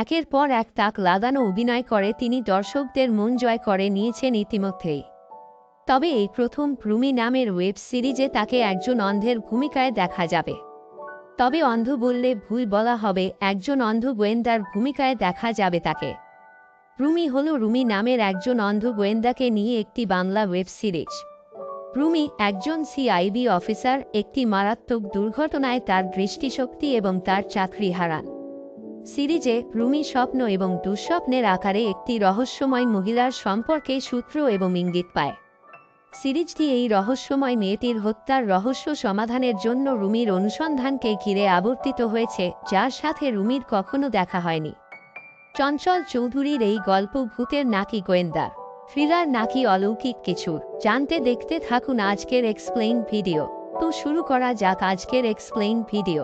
একের পর এক তাক লাগানো অভিনয় করে তিনি দর্শকদের মন জয় করে নিয়েছেন ইতিমধ্যেই। তবে এই প্রথম রুমি নামের ওয়েব সিরিজে তাকে একজন অন্ধের ভূমিকায় দেখা যাবে। তবে অন্ধ বললে ভুল বলা হবে, একজন অন্ধ গোয়েন্দার ভূমিকায় দেখা যাবে তাকে। রুমি হল রুমি নামের একজন অন্ধ গোয়েন্দাকে নিয়ে একটি বাংলা ওয়েব সিরিজ। রুমি একজন সিআইবি অফিসার, একটি মারাত্মক দুর্ঘটনায় তার দৃষ্টিশক্তি এবং তার চাকরি হারান। সিরিজে রুমি স্বপ্ন এবং দুঃস্বপ্নের আকারে একটি রহস্যময় মহিলার সম্পর্কে সূত্র এবং ইঙ্গিত পায়। সিরিজটি এই রহস্যময় মেয়েটির হত্যার রহস্য সমাধানের জন্য রুমির অনুসন্ধানকে ঘিরে আবর্তিত হয়েছে, যার সাথে রুমির কখনো দেখা হয়নি। চঞ্চল চৌধুরীর এই গল্প ভূতের নাকি গোয়েন্দা, থ্রিলার নাকি অলৌকিক কিছু জানতে দেখতে থাকুন আজকের এক্সপ্লেইন ভিডিও। তো শুরু করা যাক আজকের এক্সপ্লেইন ভিডিও।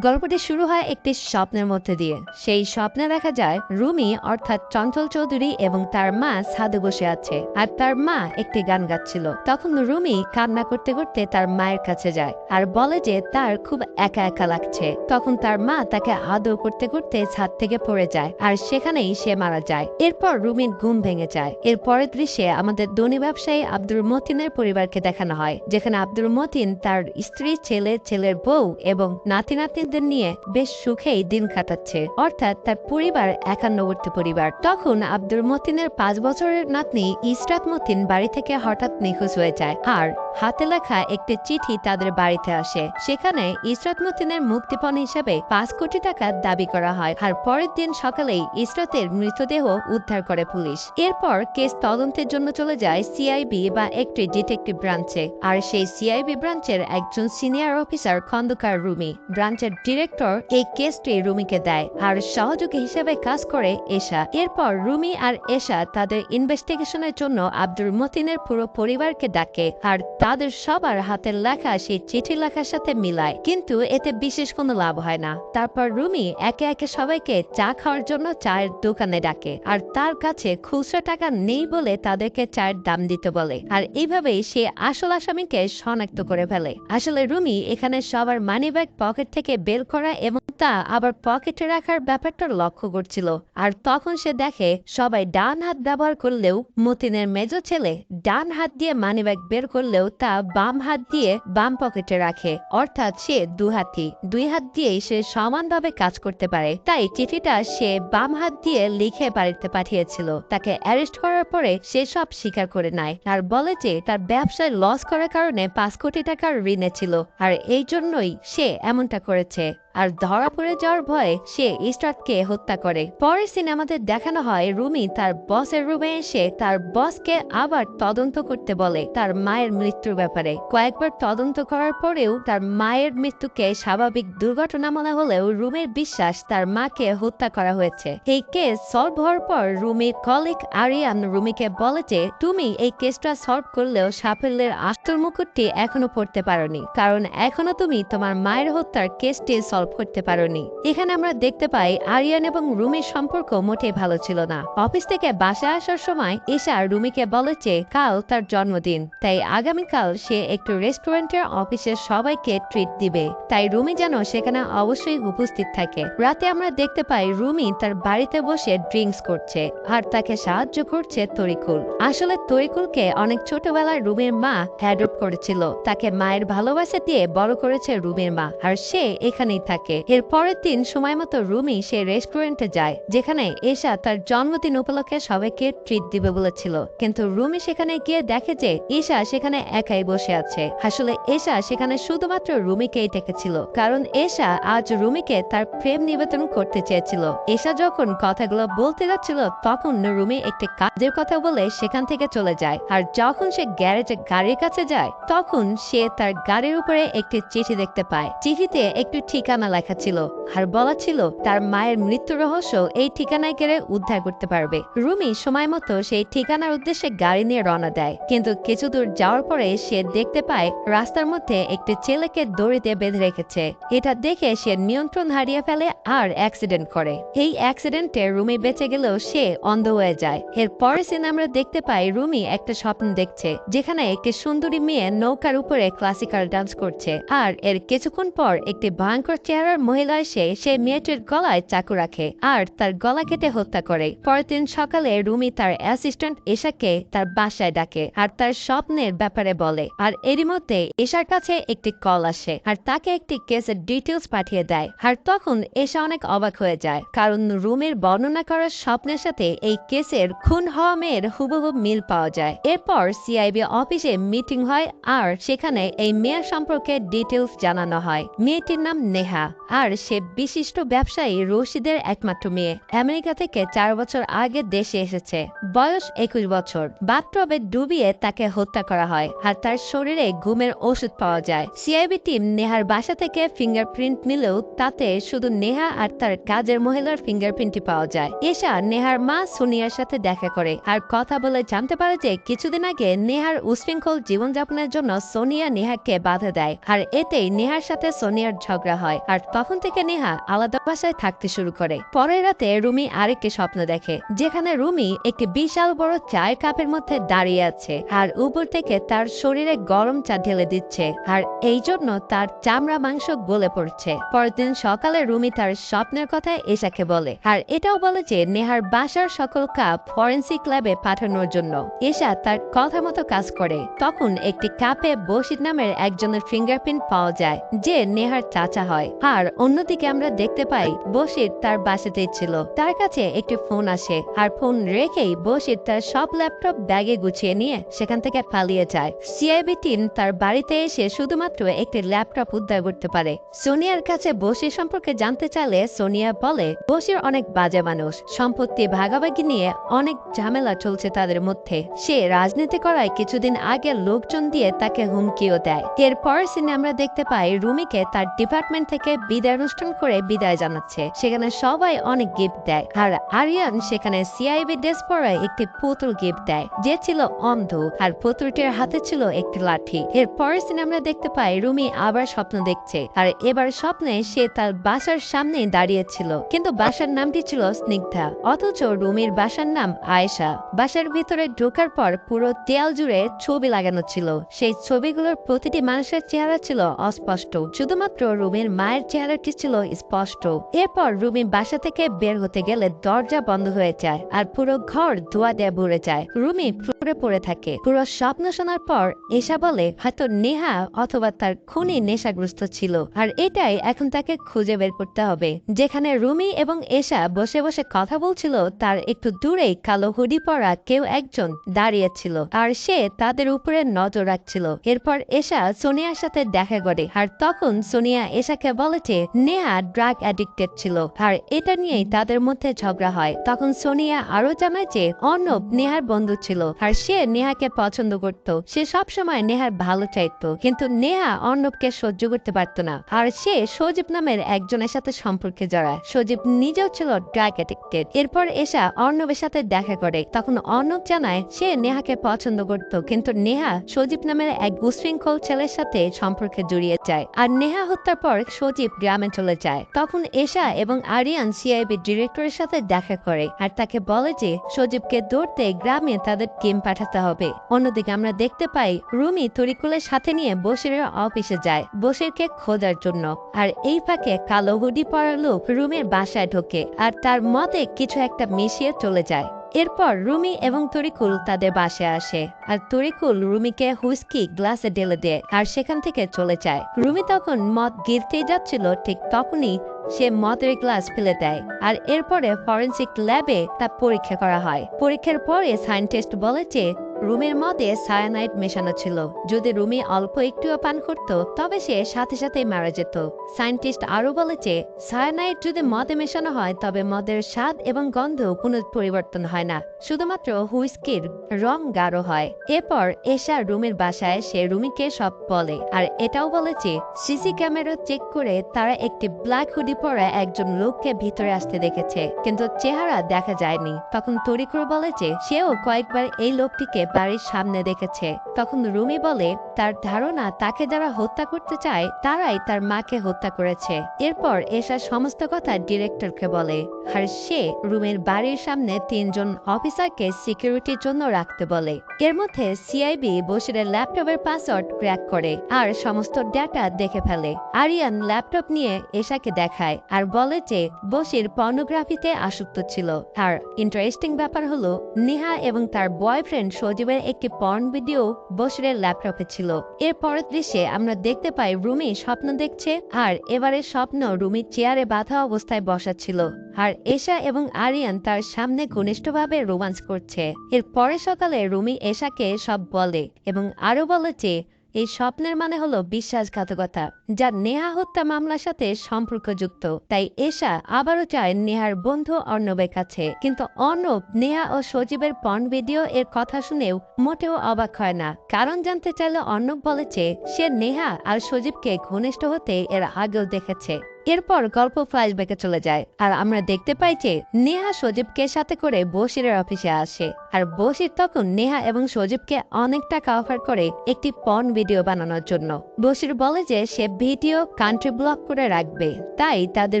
গল্পটি শুরু হয় একটি স্বপ্নের মধ্যে দিয়ে। সেই স্বপ্নে দেখা যায় রুমি অর্থাৎ চঞ্চল চৌধুরী এবং তার মা ছাদে বসে আছে, আর তার মা একটি গান গাচ্ছিল। তখন রুমি কান্না করতে করতে তার মায়ের কাছে যায় আর বলে যে তার খুব একা একা লাগছে। তখন তার মা তাকে আদর করতে করতে ছাদ থেকে পড়ে যায় আর সেখানেই সে মারা যায়। এরপর রুমির ঘুম ভেঙে যায়। এর পরের দৃশ্যে আমাদের ধনী ব্যবসায়ী আব্দুল মতিনের পরিবারকে দেখানো হয়, যেখানে আব্দুল মতিন তার স্ত্রী, ছেলে, ছেলের বউ এবং নাতি নাতনি নিয়ে বেশ সুখেই দিন কাটাচ্ছে, অর্থাৎ তার পরিবার একান্নবর্তী পরিবার। তখন আব্দুল মতিনের 5 বছরের নাতনি ইসরাত মতিন বাড়ি থেকে হঠাৎ নিখোঁজ হয়ে যায় আর হাতে লেখা একটি চিঠি তাদের বাড়িতে আসে। সেখানে ইসরাত মতিনের মুক্তিপণ হিসেবে 5 কোটি টাকা দাবি করা হয় আর পরের দিন সকালেই ইসরাতের মৃতদেহ উদ্ধার করে পুলিশ। এরপর কেস তদন্তের জন্য চলে যায় সিআইবি বা একটি ডিটেকটিভ ব্রাঞ্চে, আর সেই সিআইবি ব্রাঞ্চের একজন সিনিয়র অফিসার খন্দকার রুমি। ব্রাঞ্চের ডিরেক্টর এই কেসটি রুমিকে দেয় আর সহযোগী হিসেবে কাজ করে এশা। এরপর রুমি আর এশা তাদের ইনভেস্টিগেশনের জন্য আব্দুল মতিনের পুরো পরিবারকে ডাকে আর তাদের সবার হাতের লেখা সেই চিঠি লেখার সাথে মিলায়, কিন্তু এতে বিশেষ কোনো লাভ হয় না। তারপর রুমি একে একে সবাইকে চা খাওয়ার জন্য চায়ের দোকানে ডাকে আর তার কাছে খুচরা টাকা নেই বলে তাদেরকে চায়ের দাম দিতে বলে, আর এইভাবেই সে আসল আসামিকে শনাক্ত করে ফেলে। আসলে রুমি এখানে সবার মানিব্যাগ পকেট থেকে বের করা এবং তা আবার পকেটে রাখার ব্যাপারটা লক্ষ্য করছিল। আর তখন সে দেখে সবাই ডান হাত ব্যবহার করলেও মতিনের মেজো ছেলে ডান হাত দিয়ে মানিব্যাগ বের করলেও তা বাম হাত দিয়ে বাম পকেটে রাখে, অর্থাৎ সে দুহাতি। 2 হাত দিয়েই সে সমানভাবে কাজ করতে পারে। তাই চিঠিটা সে বাম হাত দিয়ে লিখে বাড়িতে পাঠিয়েছিল। তাকে অ্যারেস্ট করার পরে সে সব স্বীকার করে নেয় আর বলে যে তার ব্যবসায় লস করার কারণে 5 কোটি টাকার ঋণে ছিল আর এই জন্যই সে এমনটা করেছে, আর ধরা পড়ে যাওয়ার ভয়ে সে ইসরাতকে হত্যা করে। পরের সিনেমাতে দেখানো হয় রুমি তার বসের রুমে এসে তার বসকে আবার তদন্ত করতে বলে তার মায়ের মৃত্যুর ব্যাপারে। কয়েকবার তদন্ত করার পরেও তার মায়ের মৃত্যুকে স্বাভাবিক দুর্ঘটনা মনে হলেও রুমির বিশ্বাস তার মাকে হত্যা করা হয়েছে। এই কেস সলভ হওয়ার পর রুমির কলিগ আরিয়ান রুমিকে বলে যে তুমি এই কেসটা সলভ করলেও সাফল্যের আসল মুকুটটি এখনো পড়তে পারোনি, কারণ এখনো তুমি তোমার মায়ের হত্যার কেসটি সলভ করতে পারোনি। এখানে আমরা দেখতে পাই আরিয়ান এবং রুমির সম্পর্ক মোটেই ভালো ছিল না। অফিস থেকে বাসায় আসার সময় এশা রুমিকে বলেছে কাল তার জন্মদিন, তাই আগামীকাল সে একটু রেস্টুরেন্টের অফিসের সবাইকে ট্রিট দিবে, তাই রুমি যেন সেখানে অবশ্যই উপস্থিত থাকে। রাতে আমরা দেখতে পাই রুমি তার বাড়িতে বসে ড্রিঙ্কস করছে আর তাকে সাহায্য করছে তরিকুল। আসলে তরিকুলকে অনেক ছোটবেলায় রুমির মা অ্যাডপ্ট করেছিল, তাকে মায়ের ভালোবাসা দিয়ে বড় করেছে রুমির মা, আর সে এখানেই থাকে। এর পরের দিন সময় মতো রুমি সে রেস্টুরেন্টে যায় যেখানে এশা তার জন্মদিন উপলক্ষে সবাইকে ট্রিট দিবে বলেছিল, কিন্তু রুমি সেখানে গিয়ে দেখে যে এশা সেখানে একাই বসে আছে। আসলে এশা সেখানে শুধুমাত্র রুমিকেই ডেকেছিল, কারণ এশা আজ রুমিকে তার প্রেম নিবেদন করতে চেয়েছিল। এশা যখন কথাগুলো বলতে যাচ্ছিল তখন রুমি একটি কাজের কথা বলে সেখান থেকে চলে যায়, আর যখন সে গ্যারেজে গাড়ির কাছে যায় তখন সে তার গাড়ির উপরে একটি চিঠি দেখতে পায়। চিঠিতে একটি ঠিকানা লেখা ছিল আর বলা ছিল তার মায়ের মৃত্যু রহস্য এই ঠিকানায় গেলে উদ্ধার করতে পারবে। রুমি সময় মতো সেই ঠিকানার উদ্দেশ্যে গাড়ি নিয়ে রওনা দেয়, কিন্তু কিছু দূর যাওয়ার পরে সে দেখতে পায় রাস্তার মধ্যে একটি ছেলেকে দড়িতে বেঁধে রেখেছে। এটা দেখে সে নিয়ন্ত্রণ হারিয়ে ফেলে আর অ্যাক্সিডেন্ট করে। এই অ্যাক্সিডেন্টে রুমি বেঁচে গেলেও সে অন্ধ হয়ে যায়। এর পরের সিনে আমরা দেখতে পাই রুমি একটা স্বপ্ন দেখছে যেখানে একটি সুন্দরী মেয়ে নৌকার উপরে ক্লাসিক্যাল ডান্স করছে, আর এর কিছুক্ষণ পর একটি ভয়ঙ্কর চেহারার মহিলা এসে সে মেয়েটির গলায় চাকু রাখে আর তার গলা কেটে হত্যা করে। পরের দিন সকালে রুমি তার অ্যাসিস্ট্যান্ট এশাকে তার বাসায় ডাকে আর তার স্বপ্নের ব্যাপারে বলে। আর এরই মধ্যে এশার কাছে একটি কল আসে আর তাকে একটি কেসের ডিটেলস পাঠিয়ে দেয়। আর তখন এশা অনেক অবাক হয়ে যায়, কারণ রুমির বর্ণনা করার স্বপ্নের সাথে এই কেসের খুন হওয়া মেয়ের হুবহু মিল পাওয়া যায়। এরপর সিআইবি অফিসে মিটিং হয় আর সেখানে এই মেয়ের সম্পর্কে ডিটেলস জানানো হয়। মেয়েটির নাম নেহা আর সে বিশিষ্ট ব্যবসায়ী রশিদের একমাত্র মেয়ে। আমেরিকা থেকে 4 বছর আগে দেশে এসেছে। বয়স 21 বছর। বাথটবে ডুবিয়ে তাকে হত্যা করা হয় আর তার শরীরে ঘুমের ওষুধ পাওয়া যায়। সিআইবি টিম নেহার বাসা থেকে ফিঙ্গারপ্রিন্ট নিলেও তাতে শুধু নেহা আর তার কাজের মহিলার ফিঙ্গারপ্রিন্টই পাওয়া যায়। এশা নেহার মা সোনিয়ার সাথে দেখা করে আর কথা বলে জানতে পারে যে কিছুদিন আগে নেহার উশৃঙ্খল জীবনযাপনের জন্য সোনিয়া নেহাকে বাধা দেয় আর এতেই নেহার সাথে সোনিয়ার ঝগড়া হয়। আর তখন থেকে নেহা আলাদা বাসায় থাকতে শুরু করে। পরের রাতে রুমি আরেকটি স্বপ্ন দেখে, যেখানে রুমি একটি বিশাল বড় চায়ের কাপের মধ্যে দাঁড়িয়ে আছে আর উপর থেকে তার শরীরে গরম চা ঢেলে দিচ্ছে আর এই জন্য তার চামড়া মাংস গলে পড়ছে। পরের দিন সকালে রুমি তার স্বপ্নের কথা এশাকে বলে আর এটাও বলে যে নেহার বাসার সকল কাপ ফরেন্সিক ল্যাবে পাঠানোর জন্য। এশা তার কথা মতো কাজ করে। তখন একটি কাপে বশির নামের একজনের ফিঙ্গারপ্রিন্ট পাওয়া যায়, যে নেহার চাচা হয়। আর অন্যদিকে আমরা দেখতে পাই বশির তার বাসাতেই ছিল। তার কাছে একটি ফোন আসে আর ফোন রেখেই বশির তার সব ল্যাপটপ ব্যাগে গুছিয়ে নিয়ে সেখান থেকে পালিয়ে যায়। সিআইবি টিম তার বাড়িতে এসে শুধুমাত্র একটি ল্যাপটপ উদ্ধার করতে পারে। সোনিয়ার কাছে বশির সম্পর্কে জানতে চাইলে সোনিয়া বলে বশির অনেক বাজে মানুষ, সম্পত্তি ভাগাভাগি নিয়ে অনেক ঝামেলা চলছে তাদের মধ্যে। সে রাজনীতি করায় কিছুদিন আগে লোকজন দিয়ে তাকে হুমকিও দেয়। এরপর সিনে আমরা দেখতে পাই রুমিকে তার ডিপার্টমেন্ট থেকে বিদায় অনুষ্ঠান করে বিদায় জানাচ্ছে। সেখানে সবাই অনেক গিফট দেয় আর আরিয়ান সেখানে সিআইবি ড্রেস পরায় একটি পুতুল গিফট দেয়, যে ছিল অন্ধ আর পুতুলটির হাতে ছিল একটি লাঠি। এরপর সিনে আমরা দেখতে পাই রুমি আবার স্বপ্ন দেখছে আর এবার স্বপ্নে সে তার বাসার সামনে দাঁড়িয়েছিল, কিন্তু বাসার নামটি ছিল স্নিগ্ধা, অথচ রুমির বাসার নাম আয়েশা। বাসার ভিতরে ঢোকার পর পুরো দেয়াল জুড়ে ছবি লাগানো ছিল। সেই ছবিগুলোর প্রতিটি মানুষের চেহারা ছিল অস্পষ্ট, শুধুমাত্র রুমির মায়ের চেহারাটি ছিল স্পষ্ট। এরপর রুমি বাসা থেকে বের হতে গেলে দরজা বন্ধ হয়ে যায় আর পুরো ঘর ধোঁয়া দিয়ে ভরে যায়। রুমি ফ্লোরে পড়ে থাকে। পুরো স্বপ্ন শোনার পর এশা বলে হয়তো নেহা অথবা তার খুনি নেশাগ্রস্ত ছিল আর এটাই এখন তাকে খুঁজে বের করতে হবে। যেখানে রুমি এবং এশা বসে বসে কথা বলছিল তার একটু দূরেই কালো হুডি পরা কেউ একজন দাঁড়িয়েছিল আর সে তাদের উপরে নজর রাখছিল। এরপর এশা সোনিয়ার সাথে দেখা করে আর তখন সোনিয়া এশাকে বলে যে নেহা ড্রাগ অ্যাডিক্টেড ছিল আর এটা নিয়েই তাদের মধ্যে ঝগড়া হয়। তখন সোনিয়া আরো জানায় যে অর্ণব নেহার বন্ধু ছিল আর সে নেহাকে পছন্দ করত। সে সবসময় নেহার ভালো চাইতো, কিন্তু নেহা অর্ণবকে সহ্য করতে পারত না আর সে সজীব নামের একজনের সাথে সম্পর্কে জড়ায়। সজীব নিজেও ছিল ড্রাগ অ্যাডিক্টেড। এরপর এশা অর্ণবের সাথে দেখা করে। তখন অর্ণব জানায় সে নেহাকে পছন্দ করত, কিন্তু নেহা সজীব নামের এক উশৃঙ্খল ছেলের সাথে সম্পর্কে জড়িয়ে যায় আর নেহা হত্যার পর সজীব গ্রামে চলে যায়। তখন এশা এবং আরিয়ান সিআইবি ডিরেক্টরের সাথে দেখা করে আর তাকে বলে যে সজীবকে ধরতে গ্রামে তাদের টিম পাঠাতে হবে। অন্যদিকে আমরা দেখতে পাই রুমি তরিকুলের সাথে নিয়ে বশিরের অফিসে যায় বশিরকে খোঁজার জন্য। আর এই ফাঁকে কালো হুডি পরা লোক রুমির বাসায় ঢোকে আর তার মতে কিছু একটা মিশিয়ে চলে যায়। এরপর রুমি এবং তরিকুল তাদের বাসায় আসে আর তরিকুল রুমিকে হুইস্কি গ্লাসে ঢেলে দেয় আর সেখান থেকে চলে যায়। রুমি তখন মদ গিলতেই যাচ্ছিল, ঠিক তখনই সে মদের গ্লাস ফেলে দেয় আর এরপরে ফরেন্সিক ল্যাবে তা পরীক্ষা করা হয়। পরীক্ষার পরে সায়েন্টিস্ট বলে যে রুমির মদে সায়ানাইড মেশানো ছিল। যদি রুমি অল্প একটুও পান করত তবে সে সাথে সাথে মারা যেত। সায়েন্টিস্ট আরো বলেছে সায়ানাইড যদি মদে মেশানো হয় তবে মদের স্বাদ এবং গন্ধ কোনো পরিবর্তন হয় না, শুধুমাত্র হুইস্কির রং গাঢ় হয়। এরপর এশা রুমির বাসায় সে রুমিকে সব বলে আর এটাও বলেছে সিসি ক্যামেরা চেক করে তারা একটি ব্ল্যাক হুডি পরা একজন লোককে ভিতরে আসতে দেখেছে, কিন্তু চেহারা দেখা যায়নি। তখন তরিকুল বলে যে সেও কয়েকবার এই লোকটিকে বাড়ির সামনে দেখেছে। তখন রুমি বলে তার ধারণা তাকে যারা হত্যা করতে চায় তারাই তার মাকে হত্যা করেছে। এরপর এসা সমস্ত কথা ডিরেক্টরকে বলে, আর সে রুমের বাড়ির সামনে 3 জন অফিসারকে সিকিউরিটির জন্য রাখতে বলে। এর মধ্যে সিআইবি বশিরের ল্যাপটপের পাসওয়ার্ড ক্র্যাক করে আর সমস্ত ডেটা দেখে ফেলে। আরিয়ান ল্যাপটপ নিয়ে এশাকে দেখায় আর বলে যে বশির পর্নোগ্রাফিতে আসক্ত ছিল। আর ইন্টারেস্টিং ব্যাপার হলো নেহা এবং তার বয়ফ্রেন্ড সজীবের একটি পর্ন ভিডিও বশিরের ল্যাপটপে ছিল। এর পরের দৃশ্যে আমরা দেখতে পাই রুমি স্বপ্ন দেখছে, আর এবারের স্বপ্ন রুমি চেয়ারে বাঁধা অবস্থায় বসা ছিল আর এশা এবং আরিয়ান তার সামনে ঘনিষ্ঠভাবে রোমান্স করছে। এর পরে সকালে রুমি এশাকে সব বলে এবং আরো বলে যে এই স্বপ্নের মানে হলো বিশ্বাসঘাতকতা, যা নেহা হত্যা মামলার সাথে সম্পর্কযুক্ত। তাই এশা আবারও চায় নেহার বন্ধু অর্ণবের কাছে, কিন্তু অর্ণব নেহা ও সজীবের পর্ন ভিডিও এর কথা শুনেও মোটেও অবাক হয় না। কারণ জানতে চাইলে অর্ণব বলেছে সে নেহা আর সজীবকে ঘনিষ্ঠ হতে এর আগেও দেখেছে। এরপর গল্প ফ্ল্যাশব্যাকে চলে যায় আর আমরা দেখতে পাই যে নেহা সজীবকে সাথে করে বশিরের অফিসে আসে, আর বশির তখন নেহা এবং সজীবকে অনেক টাকা অফার করে একটি পর্ন ভিডিও বানানোর জন্য। বশির বলে যে সে ভিডিও কান্ট্রি ব্লক করে রাখবে, তাই তাদের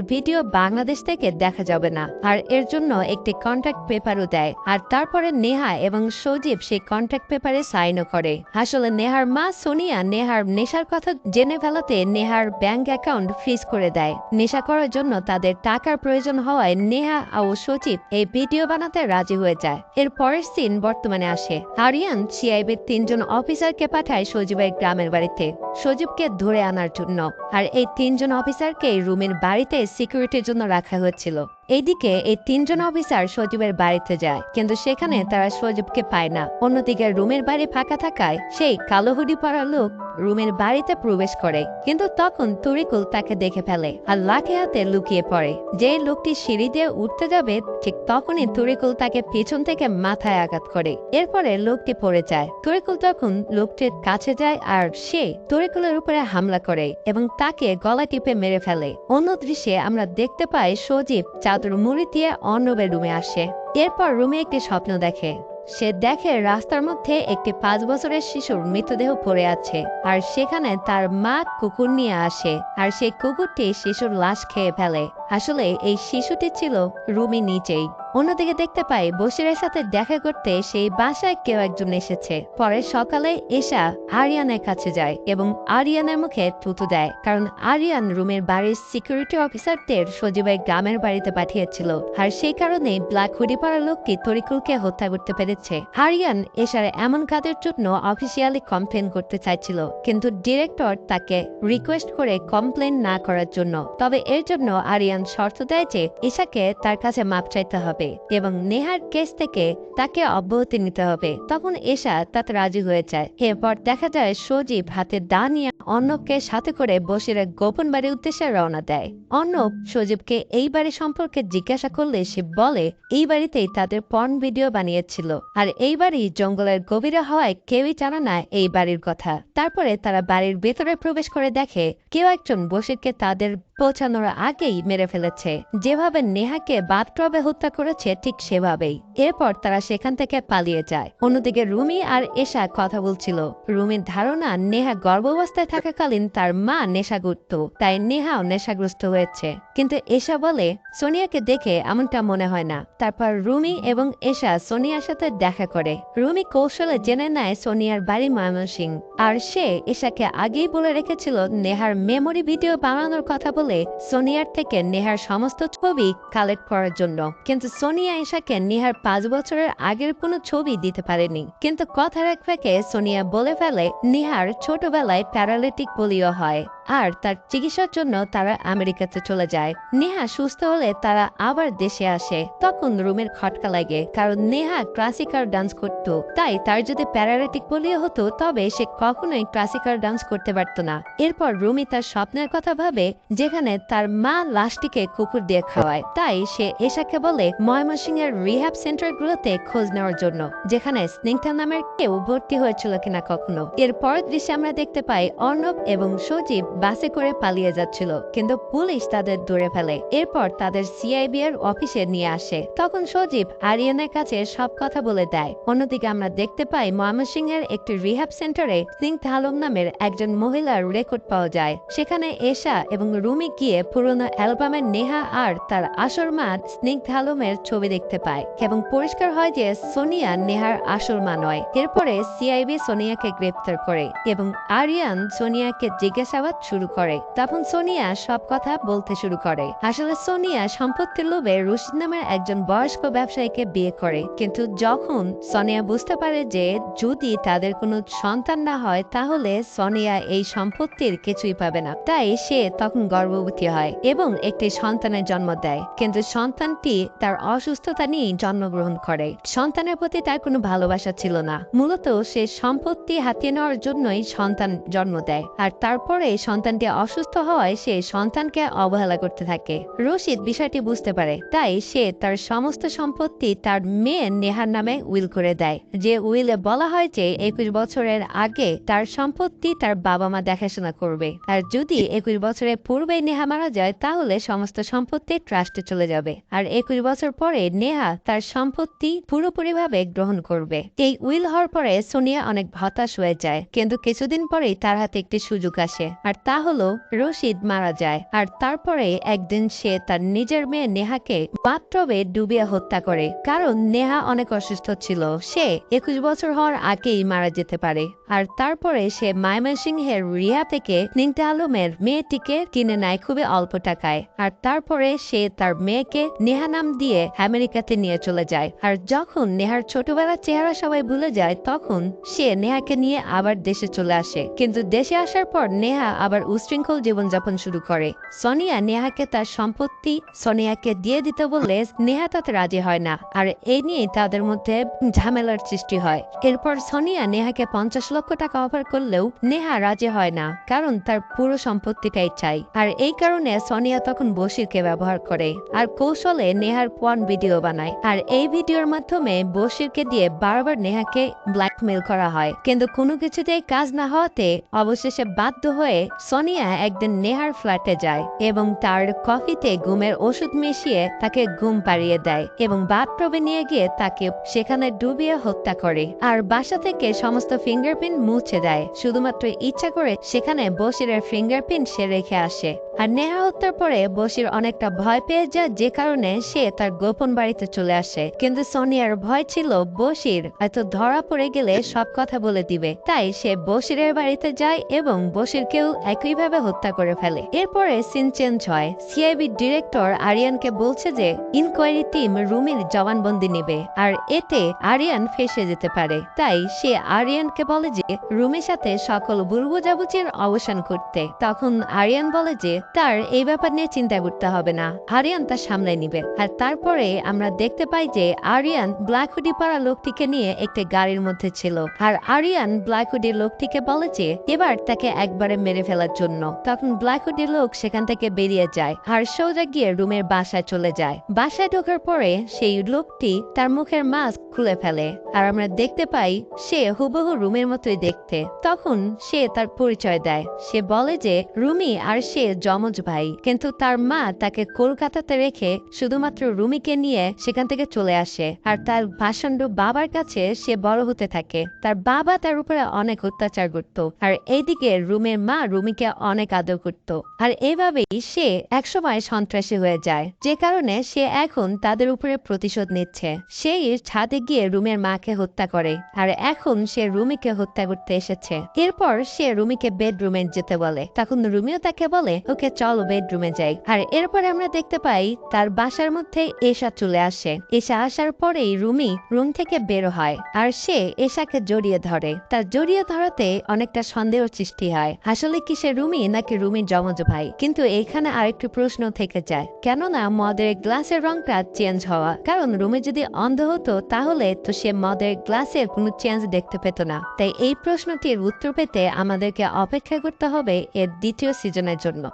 ভিডিও বাংলাদেশ থেকে দেখা যাবে না, আর এর জন্য একটি কন্ট্রাক্ট পেপারও দেয়। আর তারপরে নেহা এবং সজীব সেই কন্ট্রাক্ট পেপারে সাইনও করে। আসলে নেহার মা সোনিয়া নেহার নেশার কথা জেনে ফেলাতে নেহার ব্যাংক অ্যাকাউন্ট ফ্রিজ করে দেয়। নেশা করার জন্য তাদের টাকার প্রয়োজন হওয়ায় নেহা ও সজীব এই ভিডিও বানাতে রাজি হয়ে যায়। এর পরের সিন বর্তমানে আসে। আরিয়ান সিআইবির 3 জন অফিসারকে পাঠায় সজীবের গ্রামের বাড়িতে সজীবকে ধরে আনার জন্য, আর এই 3 জন অফিসারকে রুমের বাড়িতে সিকিউরিটির জন্য রাখা হয়েছিল। এইদিকে এই 3 জন অফিসার সজীবের বাড়িতে যায়, কিন্তু সেখানে তারা সজীবকে পায় না। অন্যদিকে রুমের বাড়ি ফাঁকা থাকায় সেই কালো হুডি পরা লোক রুমের বাড়িতে প্রবেশ করে, কিন্তু তখন তরিকুল তাকে দেখে ফেলে আর লাঠি হাতে লুকিয়ে পড়ে। যে লোকটি সিঁড়ি দিয়ে উঠতে যাবে ঠিক তখনই তরিকুল তাকে পিছন থেকে মাথায় আঘাত করে। এরপরে লোকটি পড়ে যায়। তরিকুল তখন লোকটির কাছে যায় আর সে তরিকুলের উপরে হামলা করে এবং তাকে গলা টিপে মেরে ফেলে। অন্য দৃশ্যে আমরা দেখতে পাই সজীব চাদর মুড়ি দিয়ে অর্ণবের রুমে আসে। এরপর রুমে একটি স্বপ্ন দেখে। সে দেখে রাস্তার মধ্যে একটি 5 বছরের শিশুর মৃতদেহ পড়ে আছে, আর সেখানে তার মা কুকুর নিয়ে আসে আর সেই কুকুরটি শিশুর লাশ খেয়ে ফেলে। আসলে এই শিশুটি ছিল রুমি নিজেই। অন্যদিকে দেখতে পাই বশিরের সাথে দেখা করতে সেই বাসায় কেউ একজন এসেছে। পরে সকালে এশা আরিয়ানের কাছে যায় এবং আরিয়ানের মুখে থুতু দেয়, কারণ আরিয়ান রুমের বাড়ির সিকিউরিটি অফিসারদের সজীবের গ্রামের বাড়িতে পাঠিয়েছিল, আর সেই কারণে ব্ল্যাক হুডি পরা লোকটি তরিকুলকে হত্যা করতে পেরেছে। আরিয়ান এশার এমন কাজের জন্য অফিসিয়ালি কমপ্লেন করতে চাইছিল, কিন্তু ডিরেক্টর তাকে রিকোয়েস্ট করে কমপ্লেন না করার জন্য। তবে এর জন্য আরিয়ান শর্ত দেয় যে এশাকে তার কাছে মাপ চাইতে হবে এবং নেহার কেস থেকে তাকে অব্যাহতি নিতে হবে। তখন এশা তাতে রাজি হয়ে যায়। এরপর দেখা যায় সজীব হাতে দা নিয়ে অর্ণবকে সাথে করে বশিরের গোপন বাড়ির উদ্দেশ্যে রওনা দেয়। অর্ণব সজীবকে এই বাড়ি সম্পর্কে জিজ্ঞাসা করলে সে বলে এই বাড়িতেই তাদের পর্ন ভিডিও বানিয়েছিল, আর এই বাড়ি জঙ্গলের গভীরে হওয়ায় কেউই জানে না এই বাড়ির কথা। তারপরে তারা বাড়ির ভেতরে প্রবেশ করে দেখে কেউ একজন বশিরকে তাদের পৌঁছানোর আগেই মেরে ফেলেছে। যেভাবে নেহাকে বাথটবে হত্যা করেছে ঠিক সেভাবেই। এরপর তারা সেখান থেকে পালিয়ে যায়। অন্যদিকে রুমি আর এশা কথা বলছিল। রুমির ধারণা নেহা গর্ভাবস্থায় থাকাকালীন তার মা নেশা করত, তাই নেহাও নেশাগ্রস্ত হয়েছে। কিন্তু এশা বলে সোনিয়াকে দেখে এমনটা মনে হয় না। তারপর রুমি এবং এশা সোনিয়ার সাথে দেখা করে। রুমি কৌশলে জেনে নেয় সোনিয়ার বাড়ি ময়মনসিংহ, আর সে এশাকে আগেই বলে রেখেছিল নেহার মেমোরি ভিডিও বানানোর কথা বলে সোনিয়ার থেকে নেহার সমস্ত ছবি কালেক্ট করার জন্য। কিন্তু সোনিয়া এশাকে নেহার 5 বছরের আগের কোনো ছবি দিতে পারেনি। কিন্তু কথার এক ফাঁকে সোনিয়া বলে ফেলে নেহার ছোটবেলায় প্যারালিটিক পোলিও হয় আর তার চিকিৎসার জন্য তারা আমেরিকাতে চলে যায়। নেহা সুস্থ হলে তারা আবার দেশে আসে। তখন রুমের খটকা লাগে, কারণ নেহা ক্লাসিক্যাল ডান্স করত, তাই তার যদি প্যারালিটিক পোলিও হতো তবে সে কখনোই ক্লাসিক্যাল ডান্স করতে পারত না। এরপর রুমি তার স্বপ্নের কথা ভাবে যেখানে তার মা লাশটিকে কুকুর দিয়ে খাওয়ায়, তাই সে এশাকে বলে ময়মনসিংহের রিহ্যাব সেন্টারগুলোতে খোঁজ নেওয়ার জন্য, যেখানে স্নিগ্ধা নামের কেউ ভর্তি হয়েছিল কিনা কখনো। এরপর দৃশ্যে আমরা দেখতে পাই অর্ণব এবং সজীব বাসে করে পালিয়ে যাচ্ছিল, কিন্তু পুলিশ তাদের ধরে ফেলে। এরপর তাদের সিআইবি এর অফিসে নিয়ে আসে। তখন সজীব আরিয়ানের কাছে সব কথা বলে দেয়। অন্যদিকে আমরা দেখতে পাই ময়মনসিংহের একটি রিহ্যাব সেন্টারে স্নিগ্ধা আলম নামের একজন মহিলার রেকর্ড পাওয়া যায়। সেখানে এশা এবং রুমি গিয়ে পুরনো অ্যালবামের নেহা আর তার আসল মা স্নিগ্ধা আলমের ছবি দেখতে পায় এবং পরিষ্কার হয় যে সোনিয়া নেহার আসল মা নয়। এরপরে সিআইবি সোনিয়াকে গ্রেপ্তার করে এবং আরিয়ান সোনিয়াকে জিজ্ঞাসাবাদ শুরু করে। তখন সোনিয়া সব কথা বলতে শুরু করে। আসলে সোনিয়া সম্পত্তির লোভে রশিদ নামের একজন বয়স্ক ব্যবসায়ীকে বিয়ে করে, কিন্তু যখন সোনিয়া বুঝতে পারে যে যদি তাদের কোনো সন্তান না হয় তাহলে সোনিয়া এই সম্পত্তির কিছুই পাবে না, তাই সে তখন গর্ভবতী হয় এবং একটি সন্তানের জন্ম দেয়। কিন্তু সন্তানটি তার অসুস্থতা নিয়ে জন্মগ্রহণ করে। সন্তানের প্রতি তার কোনো ভালোবাসা ছিল না, মূলত সে সম্পত্তি হাতিয়ে নেওয়ার জন্যই সন্তান জন্ম দেয়। আর তারপরে সন্তানটি অসুস্থ হওয়ায় সে সন্তানকে অবহেলা করতে থাকে। রশিদ বিষয়টি বুঝতে পারে, তাই সে তার সমস্ত সম্পত্তি তার মেয়ে নেহার নামে উইল করে দেয়। যে উইলে বলা হয় যে 21 বছরের আগে তার সম্পত্তি তার বাবা মা দেখাশোনা করবে, আর যদি 21 বছরের পূর্বে নেহা মারা যায় তাহলে সমস্ত সম্পত্তি ট্রাস্টে চলে যাবে, আর 21 বছর পরে নেহা তার সম্পত্তি পুরোপুরিভাবে গ্রহণ করবে। এই উইল হওয়ার পরে সোনিয়া অনেক হতাশ হয়ে যায়, কিন্তু কিছুদিন পরেই তার হাতে একটি সুযোগ আসে, আর তা হলো রশিদ মারা যায়। আর তারপরে একদিন সে তার নিজের মেয়ে নেহাকে বাথটবে ডুবিয়ে হত্যা করে, কারণ নেহা অনেক অসুস্থ ছিল। সে 21 বছর হওয়ার আগেই মারা যেতে পারে। আর তারপরে সে ময়মনসিংহের রিহা থেকে স্নিগ্ধা আলমের মেয়েটিকে কিনে নেয় খুবই অল্প টাকায়। আর তারপরে সে তার মেয়েকে নেহা নাম দিয়ে আমেরিকাতে নিয়ে চলে যায়। আর যখন নেহার ছোটবেলার চেহারা সবাই ভুলে যায় তখন সে নেহাকে নিয়ে আবার দেশে চলে আসে। কিন্তু দেশে আসার পর নেহা আবার উশৃঙ্খল জীবনযাপন শুরু করে। সোনিয়া নেহাকে তার সম্পত্তি সোনিয়াকে দিয়ে দিতে বললে নেহা তাতে রাজি হয় না, আর এই নিয়ে তাদের মধ্যে ঝামেলার সৃষ্টি হয়। এরপর সোনিয়া নেহাকে 50 লক্ষ টাকা অফার করলেও নেহা রাজি হয় না, কারণ তার পুরো সম্পত্তিটাই চাই। আর এই কারণে সোনিয়া তখন বশিরকে ব্যবহার করে আর কৌশলে নেহার পর্ন ভিডিও বানায়। আর এই ভিডিওর মাধ্যমে বশিরকে দিয়ে বারবার নেহাকে ব্ল্যাকমেল করা হয়, কিন্তু কোনো কিছুতেই কাজ না হওয়াতে অবশেষে বাধ্য হয়ে সোনিয়া একদিন নেহার ফ্ল্যাটে যায় এবং তার কফিতে ঘুমের ওষুধ মিশিয়ে তাকে ঘুম পাড়িয়ে দেয় এবং বাথটবে নিয়ে গিয়ে তাকে সেখানে ডুবিয়ে হত্যা করে। আর বাসা থেকে সমস্ত ফিঙ্গারপ্রিন্ট মুছে দেয়, শুধুমাত্র ইচ্ছা করে সেখানে বশিরের ফিঙ্গারপ্রিন্ট সে রেখে আসে। আর নেহা হত্যার পরে বশির অনেকটা ভয় পেয়ে যায়, যে কারণে সে তার গোপন বাড়িতে চলে আসে। কিন্তু সোনিয়ার ভয় ছিল বশির এত ধরা পড়ে গেলে সব কথা বলে দিবে, তাই সে বশিরের বাড়িতে যায় এবং বশিরকেও একইভাবে হত্যা করে ফেলে। এরপরে সিন চেঞ্জ হয়। সিআইবি ডিরেক্টর আরিয়ানকে বলছে যে ইনকোয়ারি টিম রুমির জবানবন্দি নেবে, আর এতে আরিয়ান ফেসে যেতে পারে। তাই সে আরিয়ানকে বলে যে রুমির সাথে সকল ভুল বোঝাবুঝির অবসান করতে। তখন আরিয়ান বলে যে তার এই ব্যাপার নিয়ে চিন্তা করতে হবে না, আরিয়ান তা সামলে নিবে। আর তারপরে আমরা দেখতে পাই যে আরিয়ান ব্ল্যাক হুডি পরা লোকটিকে নিয়ে একটি গাড়ির মধ্যে ছিল, আর আরিয়ান ব্ল্যাক হুডি লোকটিকে বলে যে এবার তাকে একবারে মেরে ফেলার জন্য। তখন ব্ল্যাক হুডি লোক সেখান থেকে বেরিয়ে যায় আর সোজা গিয়ে রুমের বাসায় চলে যায়। বাসায় ঢোকার পরে সেই লোকটি তার মুখের মাস্ক খুলে ফেলে, আর আমরা দেখতে পাই সে হুবহু রুমের মতোই দেখতে। তখন সে তার পরিচয় দেয়, সে বলে যে রুমি আর সে যমজ ভাই, কিন্তু তার মা তাকে কলকাতাতে রেখে শুধুমাত্র রুমিকে নিয়ে সেখান থেকে চলে আসে। আর তার ভাষণ্ড বাবার কাছে সে বড় হতে থাকে। তার বাবা তার উপরে অনেক অত্যাচার করত, আর এইদিকে রুমের মা রুমিকে অনেক আদর করত। আর এইভাবেই সে একসময় সন্ত্রাসী হয়ে যায়, যে কারণে সে এখন তাদের উপরে প্রতিশোধ নিচ্ছে। সেই ছাদে গিয়ে রুমের মাকে হত্যা করে, আর এখন সে রুমিকে হত্যা করতে এসেছে। এরপর সে রুমিকে বেডরুমে যেতে বলে, তখন রুমিও তাকে বলে ওকে চলো বেডরুমে যাই। আর এরপরে আমরা দেখতে পাই তার বাসার মধ্যে এশা চলে আসে। এশা আসার পরেই রুমি রুম থেকে বের হয়, আর সে এশাকে জড়িয়ে ধরে। তার জড়িয়ে ধরাতে অনেকটা সন্দেহ সৃষ্টি হয়, আসলে কি সে রুমি নাকি রুমির যমজ ভাই। কিন্তু এখানে আরেকটি প্রশ্ন থেকে যায়, কেননা মদের গ্লাসের রংটা চেঞ্জ হওয়া, কারণ রুমি যদি অন্ধ হতো তাহলে তো সে মদের গ্লাসের কোনো চেঞ্জ দেখতে পেত না। তাই এই প্রশ্নটির উত্তর পেতে আমাদেরকে অপেক্ষা করতে হবে এর দ্বিতীয় সিজনের জন্য।